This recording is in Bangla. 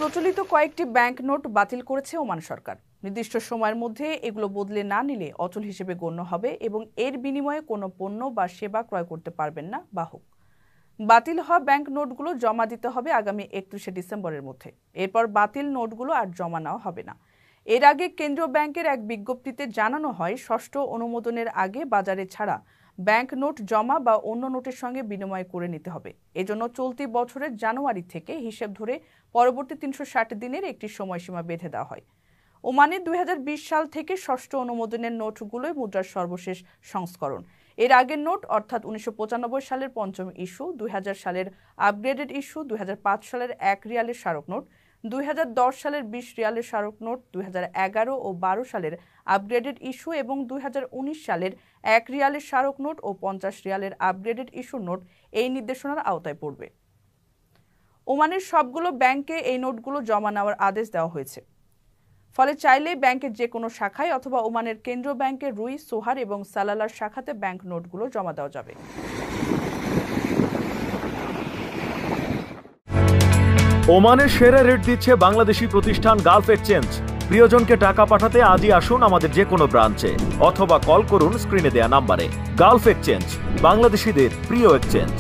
প্রচলিত কয়েকটি ব্যাংক নোট বাতিল করেছে ওমান সরকার। নির্দিষ্ট সময়ের মধ্যে এগুলো বদলে না নিলে অচল হিসেবে গণ্য হবে এবং এর বিনিময়ে কোনো পণ্য বা সেবা ক্রয় করতে পারবেন না বাহক। বাতিল হওয়া ব্যাংক নোটগুলো জমা দিতে হবে আগামী 31শে ডিসেম্বরের মধ্যে। এরপর বাতিল নোটগুলো আর জমা নেওয়া হবে না। এর আগে কেন্দ্রীয় ব্যাংকের এক বিজ্ঞপ্তিতে জানানো হয়, ষষ্ঠ অনুমোদনের আগে বাজারে ছাড়া ব্যাংক নোট জমা বা অন্য নোটের সঙ্গে বিনিময় করে নিতে হবে। এজন্য চলতি বছরের জানুয়ারি থেকে হিসেব ধরে পরবর্তী 360 দিনের একটি সময়সীমা বেঁধে দেওয়া হয়। ওমানে 2020 সাল থেকে ষষ্ঠ অনুমোদনের নোটগুলোই মুদ্রার সর্বশেষ সংস্করণ। এর আগের নোট অর্থাৎ 1995 সালের পঞ্চম ইস্যু, 2000 সালের আপগ্রেডেড ইস্যু, 2005 সালের 1 রিয়ালের স্মারক নোট, 2010 সালের 20 রিয়ালের স্মারক নোট, 2011 ও 12 সালের আপগ্রেডেড ইস্যু এবং 2019 সালের 1 রিয়ালের স্মারক নোট ও 50 রিয়ালের আপগ্রেডেড ইস্যু নোট এই নির্দেশনার আওতায় পড়বে। ওমানের সবগুলো ব্যাংকে এই নোটগুলো জমা নেওয়ার আদেশ দেওয়া হয়েছে। ফলে চাইলেই ব্যাংকের যে কোনো শাখায় অথবা ওমানের কেন্দ্রীয় ব্যাংকের রুই, সোহার এবং সালালার শাখাতে ব্যাংক নোটগুলো জমা দেওয়া যাবে। ওমানের সেরা রেট দিচ্ছে বাংলাদেশি প্রতিষ্ঠান গালফ এক্সচেঞ্জ। প্রিয়জনকে টাকা পাঠাতে আজই আসুন আমাদের যে কোনো ব্রাঞ্চে অথবা কল করুন স্ক্রিনে দেয়া নাম্বারে। গালফ এক্সচেঞ্জ, বাংলাদেশিদের প্রিয় এক্সচেঞ্জ।